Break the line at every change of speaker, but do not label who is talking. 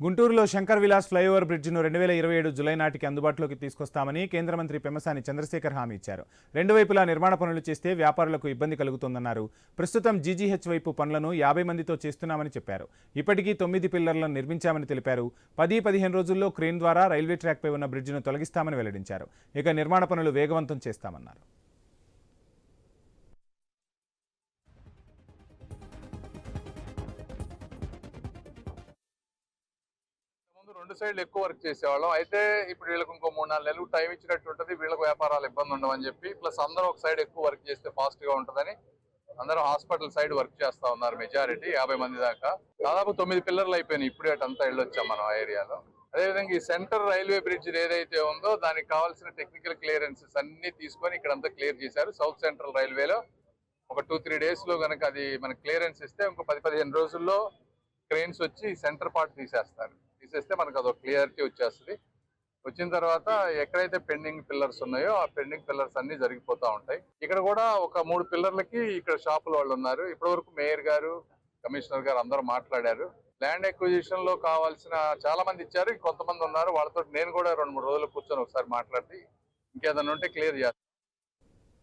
గుంటూరులో Shankar Vilas flyover బ్రిడ్జిను 2027 July నాటికి అందుబాటులోకి తీసుకొస్తామని కేంద్ర మంత్రి పెమ్మసాని చంద్రశేఖర్ హామీ ఇచ్చారు. రెండు వైపులా నిర్మాణ పనులు చేస్తే వ్యాపారులకు ఇబ్బంది కలుగుతుందన్నారు. ప్రస్తుతం జీజీహెచ్ వైపు పనులను 50 మందితో చేస్తున్నామని చెప్పారు. ఇప్పటికీ 9 పిల్లర్లను నిర్మించామని తెలిపారు. 10-15 రోజుల్లో క్రేన్ ద్వారా రైల్వే ట్రాక్పై ఉన్న బ్రిడ్జిను తొలగిస్తామని వెల్లడించారు. ఇక నిర్మాణ పనులు వేగవంతం చేస్తామన్నారు.
రెండు సైడ్లు ఎక్కువ వర్క్ చేసేవాళ్ళం. అయితే ఇప్పుడు వీళ్ళకి ఇంకో 3-4 నెలలు టైం ఇచ్చినట్టు ఉంటుంది. వీళ్ళకి వ్యాపారాలు ఇబ్బంది ఉండవని చెప్పి, ప్లస్ అందరూ ఒక సైడ్ ఎక్కువ వర్క్ చేస్తే ఫాస్ట్ గా ఉంటుందని అందరూ హాస్పిటల్ సైడ్ వర్క్ చేస్తా ఉన్నారు. మెజారిటీ 50 మంది దాకా. దాదాపు 9 పిల్లర్లు అయిపోయినాయి. ఇప్పుడే అటంతా వెళ్ళొచ్చాం మనం ఆ ఏరియాలో. అదేవిధంగా ఈ సెంటర్ రైల్వే బ్రిడ్జ్ ఏదైతే ఉందో దానికి కావాల్సిన టెక్నికల్ క్లియరెన్సెస్ అన్ని తీసుకొని ఇక్కడంతా క్లియర్ చేశారు. సౌత్ సెంట్రల్ రైల్వేలో ఒక 2-3 డేస్ లో కనుక అది మనకి క్లియరెన్స్ ఇస్తే ఇంకో 10-15 రోజుల్లో క్రెయిన్స్ వచ్చి సెంటర్ పార్ట్ తీసేస్తే మనకు అదొక క్లియరిటీ వచ్చేస్తుంది. వచ్చిన తర్వాత ఎక్కడైతే పెండింగ్ పిల్లర్స్ ఉన్నాయో ఆ పెండింగ్ పిల్లర్స్ అన్ని జరిగిపోతా ఉంటాయి. ఇక్కడ కూడా ఒక 3 పిల్లర్లకి ఇక్కడ షాపుల వాళ్ళు ఉన్నారు. ఇప్పటి వరకు మేయర్ గారు, కమిషనర్ గారు అందరూ మాట్లాడారు. ల్యాండ్ ఎక్విజిషన్ లో కావాల్సిన చాలా మంది ఇచ్చారు. కొంతమంది ఉన్నారు. వాళ్ళతో నేను కూడా 2-3 రోజులు కూర్చొని ఒకసారి మాట్లాడి ఇంకేదన్నా ఉంటే క్లియర్ చేస్తాను.